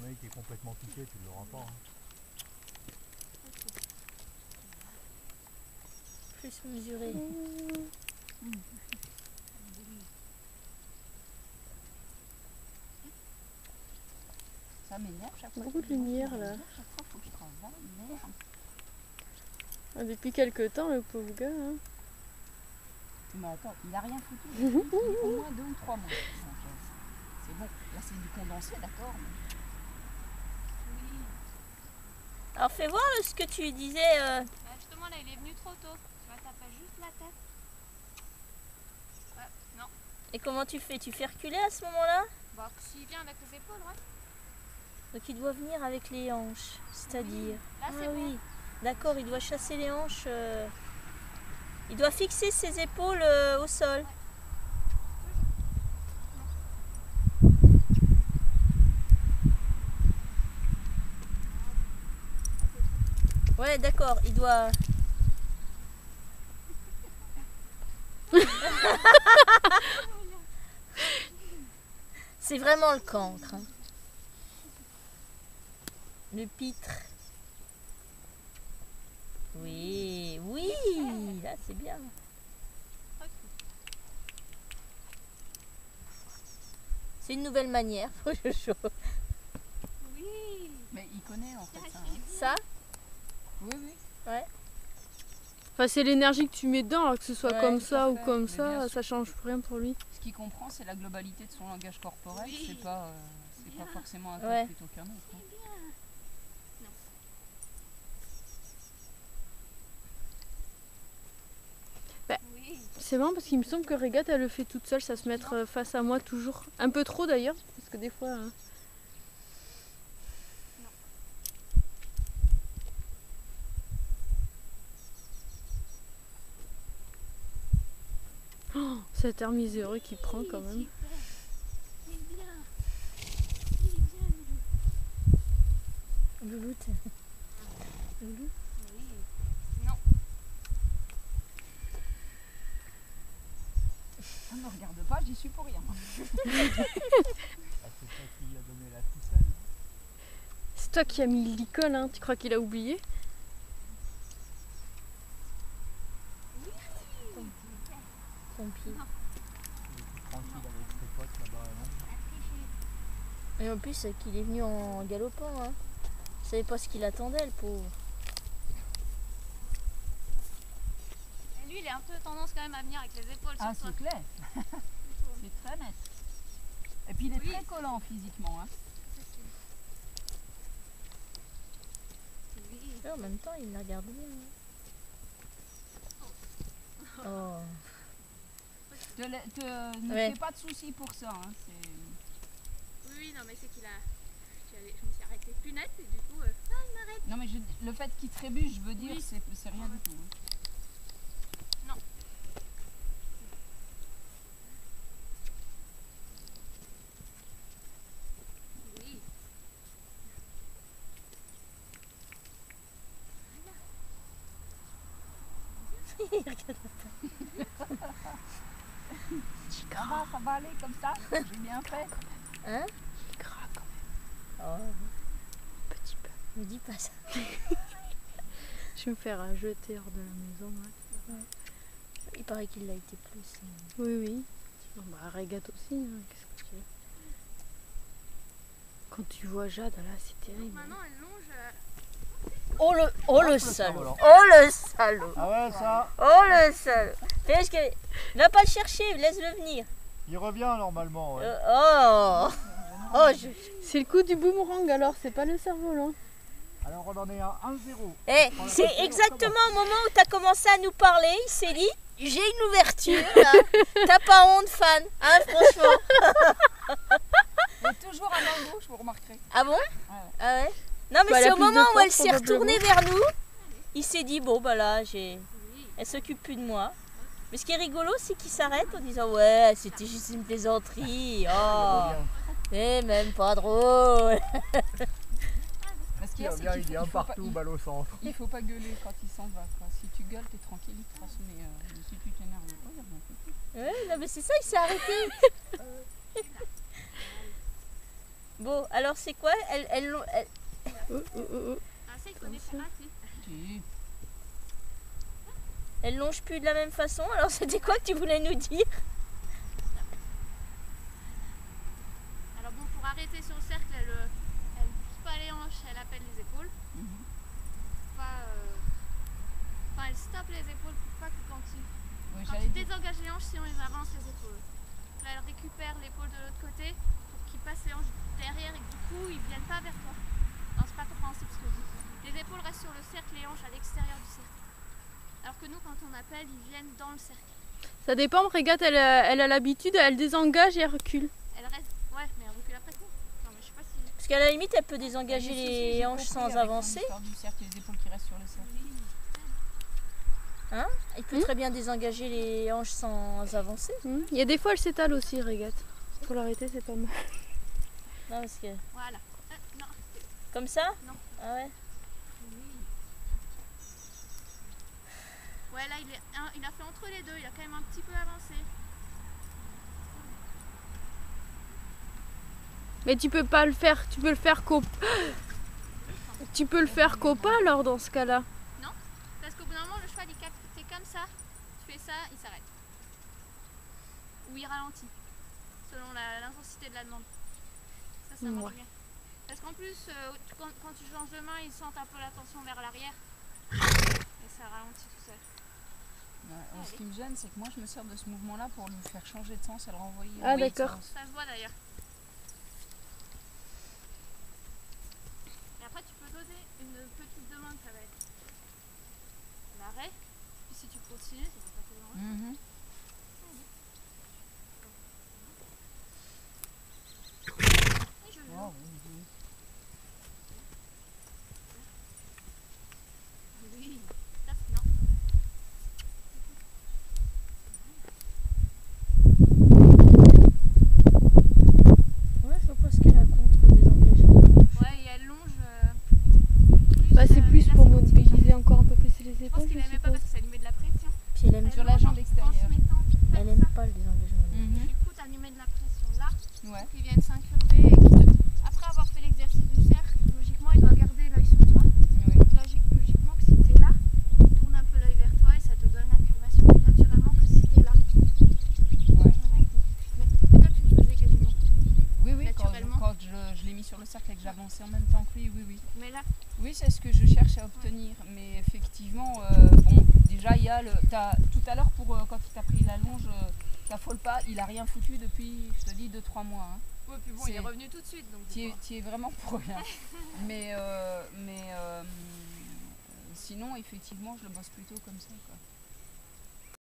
mec qui est complètement piqué, tu ne l'auras pas. Hein. Plus mesuré. Ça m'énerve chaque fois. Beaucoup de lumière là. Chaque fois, faut que je travaille. Merde. Depuis quelques temps, le pauvre gars. Hein. Mais attends, il a rien foutu. Il a au moins 2 ou 3 mois. Donc, c'est bon. Là, c'est du condensé, d'accord. Mais... Alors fais voir ce que tu disais. Justement, là, il est venu trop tôt. Tu vois, t'as pas juste la tête. Ouais, non. Et comment tu fais? Tu fais reculer à ce moment-là? Bon, s'il vient avec les épaules, ouais. Donc il doit venir avec les hanches, c'est-à-dire... Là, c'est Ah bon. oui, d'accord, il doit chasser les hanches. Il doit fixer ses épaules au sol. Ouais, d'accord, il doit... C'est vraiment le cancre. Hein. Le pitre. Oui, oui, là c'est bien. C'est une nouvelle manière. Faut que je chauffe. Oui. Mais il connaît en fait ça. Hein. Ça? Oui, oui. Ouais. Enfin, c'est l'énergie que tu mets dedans, alors que ce soit Ouais, comme tout ça à ou fait. comme Mais ça, bien ça sûr. change rien pour lui. Ce qu'il comprend, c'est la globalité de son langage corporel. Oui. C'est pas forcément un cas Ouais. plutôt qu'un autre. Hein. Oui. C'est marrant parce qu'il me semble que Régate, elle le fait toute seule, ça se mettre face à moi toujours. Un peu trop d'ailleurs, parce que des fois... hein. Oh, cet air miséreux qu'il prend quand même. Il est bien. Il est bien, Loulou. Louloute. Loulou. Oui. Non. Ça ne me regarde pas, j'y suis pour rien. Ah, c'est toi qui a donné la ficelle. C'est toi qui as mis l'icône, hein. Tu crois qu'il a oublié? Son pied. Il est tranquille avec ses potes là-bas. Non Et en plus, c'est qu'il est venu en galopant. Hein. Je savais pas ce qu'il attendait, le pauvre. Et lui, il a un peu tendance quand même à venir avec les épaules Ah, sur toi. c'est clair. C'est très net. Et puis il est Oui. très collant physiquement. Hein. Oui. Et en même temps, il la regarde bien. Hein. Oh. Ne Ouais. fais pas de soucis pour ça. Hein. Oui, non, mais c'est qu'il a. Je me suis arrêtée plus net et du coup. Ah, il m'arrête. Non mais le fait qu'il trébuche, je veux dire, Oui. c'est rien du tout. Hein. Oui. Ça va aller comme ça. J'ai bien fait. Hein? Il craque quand même, Oh, petit peu. me dis pas ça. Je vais me faire jeter hors de la maison. Là. Il paraît qu'il l'a été plus. Oui, oui. Bon, bah, Régate aussi, hein. Qu'est-ce que tu veux? Quand tu vois Jade, là, c'est terrible. Maintenant, elle longe. Oh le le salaud. cerf-volant. Oh le salaud. Ah ouais, ça, Oh le salaud. Va pas le chercher, laisse-le venir. il revient normalement. Ouais. Oh. Oh, C'est le coup du boomerang alors, c'est pas le cerf-volant. Alors on en est à 1-0. Eh, c'est exactement au moment où tu as commencé à nous parler, il s'est dit, j'ai une ouverture là. T'as pas honte, fan, hein, franchement. Il est toujours à main gauche, vous remarquerez. Ah bon? Ouais. Ah ouais? Non mais Bah, elle c'est a au plus de moment où elle force, s'est retournée vers probablement. nous, il s'est dit, bon bah là, Oui. elle s'occupe plus de moi. Mais ce qui est rigolo, c'est qu'il s'arrête en disant, ouais, c'était juste une plaisanterie. Il Oh, revient. c'est même pas drôle. Parce qu'il y Il a, c'est revient, qu'il il est faut un pas- partout, balle au centre. il faut pas gueuler quand il s'en va. Quoi. Si tu gueules, t'es tranquille, il te passe. Mais si tu t'énerves pas, il y a rien fait. Ouais, non mais c'est ça, il s'est arrêté. Bon, alors c'est quoi elle Oh, oh, oh, oh. Ah, ça, il connaît pas. Si. longe plus de la même façon. Alors c'était quoi que tu voulais nous dire? Alors bon, pour arrêter sur le cercle, elle pousse pas les hanches, elle appelle les épaules. Mhm. Enfin, elle stoppe les épaules pour pas que quand tu J'allais dire. désengages les hanches, sinon ils avancent les épaules. Là, elle récupère l'épaule de l'autre côté pour qu'ils passent les hanches derrière et que du coup, ils viennent pas vers toi. Non, c'est pas compréhensible ce que je dis. Les épaules restent sur le cercle, les hanches à l'extérieur du cercle. Alors que nous, quand on appelle, ils viennent dans le cercle. Ça dépend, Régate, elle a l'habitude, elle désengage et elle recule. Elle reste. Ouais, mais elle recule après coup. Non, mais je sais pas si. Parce qu'à la limite, elle peut désengager Mais si, les j'ai hanches compris sans avec avancer. l'histoire du cercle, les épaules qui restent sur le cercle. Elle peut très bien désengager les hanches sans avancer. Il y a des fois, elle s'étale aussi, Régate. Pour l'arrêter, c'est pas mal. Non, parce que Voilà. Non. comme ça. Non. Ah ouais. Ouais, là, il a fait entre les deux. Il a quand même un petit peu avancé. Mais tu peux pas le faire, tu peux le faire qu'au... Tu peux le faire qu'au pas alors dans ce cas-là. Parce qu'au bout d'un moment, le cheval, il capte que t'es comme ça. Tu fais ça, il s'arrête. Ou il ralentit. Selon l'intensité de la demande. Ça marche bien. Parce qu'en plus, quand tu changes de main, ils sentent un peu la tension vers l'arrière. Et ça ralentit tout seul. Ouais, ce qui me gêne, c'est que moi je me sers de ce mouvement-là pour lui faire changer de sens et le renvoyer. Ah, dans l'autre d'accord. sens. Ça se voit d'ailleurs. Et après, tu peux donner une petite demande, ça va être l'arrêt. Puis si tu continues, ça va pas te dangereux. Mhm. Et je Oh, oui, oui. Oui. Tape, non. Ouais, je vois pas ce qu'elle a contre désengager les hanches. Ouais, et elle longe. Bah, c'est plus là, pour c'est petit. mobiliser encore un peu plus les Je pense épaules, qu'il je aimait pas suppose. parce que ça lui met de la pression. Puis elle aime, Sur la jambe extérieure. elle aime pas le désengagement. Mhm. Du coup, tu lui mets de la pression là, Ouais. qui viennent s'incurver et après avoir fait l'exercice du cercle, logiquement, il doit garder l'œil sur toi. Oui. Donc, logiquement, que si tu es là, tourne un peu l'œil vers toi et ça te donne l'incurvation plus naturellement que si tu es là. Ouais. Mais toi, tu le faisais quasiment. Oui, Naturellement. quand je l'ai mis sur le cercle et que j'avançais en même temps que lui, oui, oui. Mais là, Oui, c'est ce que je cherche à obtenir. Mais effectivement, bon, déjà, il y a tout à l'heure, quand il t'a pris la longe, t'affole pas, il a rien foutu depuis, je te dis, 2-3 mois. Hein. ouais, puis bon, il est revenu tout de suite. Donc, Tu es vraiment pour rien. mais sinon, effectivement, je le bosse plutôt comme ça, quoi.